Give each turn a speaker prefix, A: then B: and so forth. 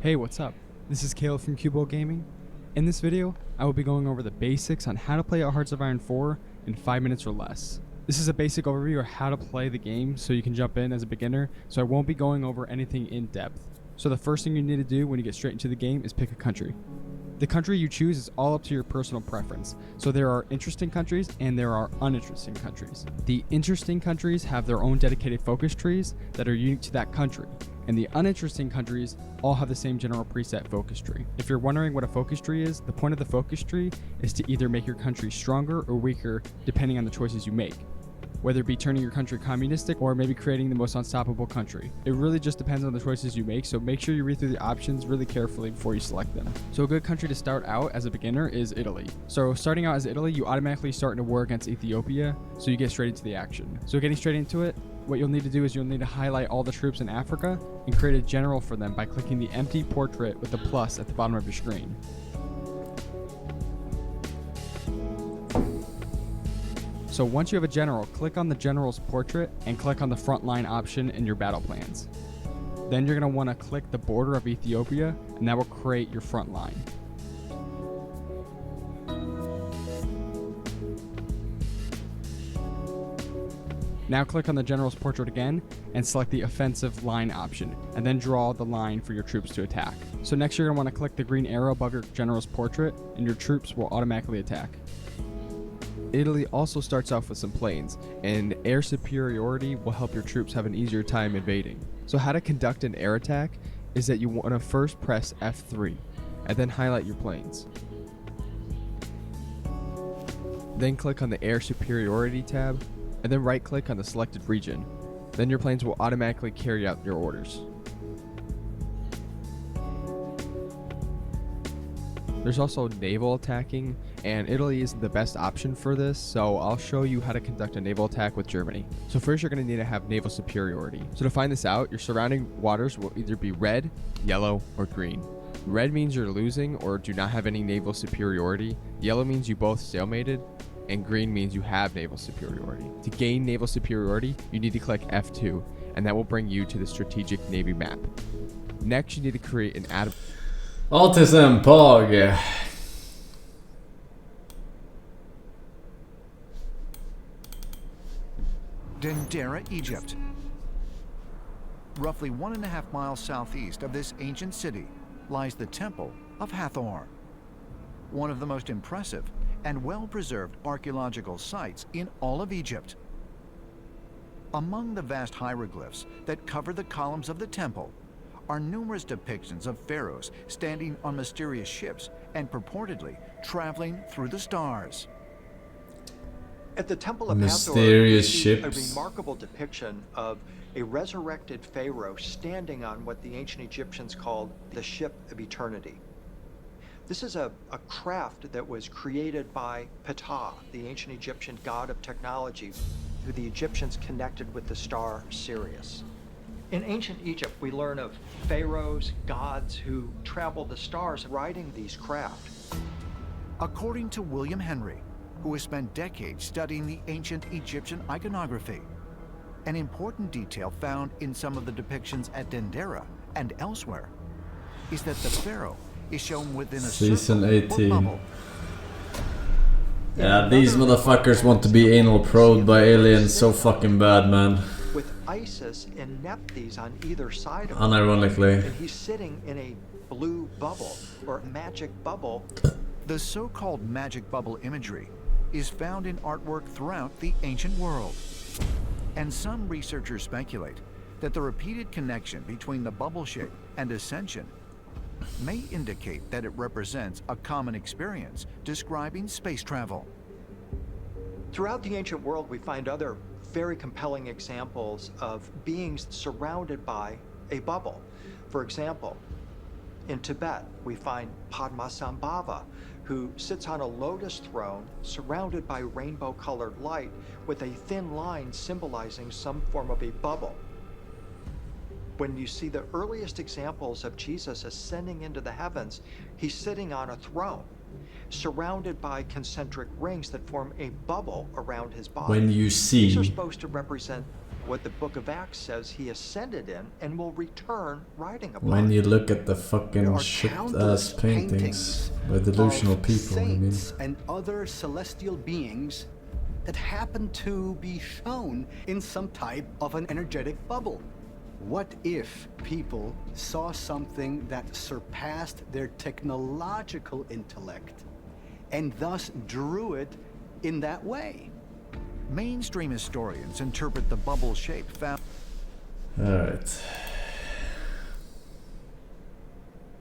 A: Hey, what's up? This is Caleb from Cubo Gaming. In this video, I will be going over the basics on how to play out Hearts of Iron 4 in 5 minutes or less. This is a basic overview of how to play the game so you can jump in as a beginner, so I won't be going over anything in depth. So the first thing you need to do when you get straight into the game is pick a country. The country you choose is all up to your personal preference. So there are interesting countries and there are uninteresting countries. The interesting countries have their own dedicated focus trees that are unique to that country, and the uninteresting countries all have the same general preset focus tree. If you're wondering what a focus tree is, the point of the focus tree is to either make your country stronger or weaker depending on the choices you make, whether it be turning your country communistic or maybe creating the most unstoppable country. It really just depends on the choices you make, so make sure you read through the options really carefully before you select them. So a good country to start out as a beginner is Italy. So starting out as Italy, you automatically start in a war against Ethiopia, so you get straight into the action. So getting straight into it, what you'll need to do is you'll need to highlight all the troops in Africa and create a general for them by clicking the empty portrait with the plus at the bottom of your screen. So once you have a general, click on the general's portrait and click on the frontline option in your battle plans. Then you're going to want to click the border of Ethiopia, and that will create your front line. Now click on the general's portrait again and select the offensive line option, and then draw the line for your troops to attack. So next you're going to want to click the green arrow above your general's portrait, and your troops will automatically attack. Italy also starts off with some planes, and air superiority will help your troops have an easier time invading. So how to conduct an air attack is that you want to first press F3 and then highlight your planes. Then click on the air superiority tab and then right click on the selected region. Then your planes will automatically carry out your orders. There's also naval attacking, and Italy isn't the best option for this, so I'll show you how to conduct a naval attack with Germany. So first you're going to need to have naval superiority. So to find this out, your surrounding waters will either be red, yellow, or green. Red means you're losing or do not have any naval superiority, yellow means you both stalemated, and green means you have naval superiority. To gain naval superiority, you need to click F2, and that will bring you to the strategic navy map. Next, you need to create an atom.
B: Autism Pog.
C: Dendera, Egypt. Roughly 1.5 miles southeast of this ancient city lies the Temple of Hathor, one of the most impressive and well-preserved archaeological sites in all of Egypt. Among the vast hieroglyphs that cover the columns of the temple are numerous depictions of pharaohs standing on mysterious ships and purportedly traveling through the stars.
D: At the Temple of
B: Mysterious
D: Hathor, we see
B: ships.
D: a remarkable depiction of a resurrected pharaoh standing on what the ancient Egyptians called the Ship of Eternity. This is a craft that was created by Ptah, the ancient Egyptian god of technology, who the Egyptians connected with the star Sirius. In ancient Egypt, we learn of pharaohs, gods who traveled the stars riding these craft.
C: According to William Henry, who has spent decades studying the ancient Egyptian iconography, an important detail found in some of the depictions at Dendera and elsewhere is that the pharaoh is shown within a
B: Season
C: circle or
B: 18.
C: bubble.
B: Yeah, these motherfuckers want to be anal probed by aliens so fucking bad, man.
D: With Isis and Nephthys on either side of him.
B: Unironically.
D: And he's sitting in a blue bubble, or magic bubble.
C: The so-called magic bubble imagery is found in artwork throughout the ancient world. And some researchers speculate that the repeated connection between the bubble shape and ascension may indicate that it represents a common experience describing space travel.
D: Throughout the ancient world, we find other very compelling examples of beings surrounded by a bubble. For example, in Tibet, we find Padmasambhava, who sits on a lotus throne surrounded by rainbow-colored light with a thin line symbolizing some form of a bubble. When you see the earliest examples of Jesus ascending into the heavens, he's sitting on a throne, surrounded by concentric rings that form a bubble around his body.
B: When you see.
D: These are supposed to represent what the Book of Acts says he ascended in and will return riding upon.
B: When you look at the
E: There
B: fucking
E: are
B: shit
E: countless
B: ass paintings by delusional
E: of
B: people, I mean.
E: saints and other celestial beings that happen to be shown in some type of an energetic bubble. What if people saw something that surpassed their technological intellect and thus drew it in that way?
C: Mainstream historians interpret the bubble shape found
B: Alright.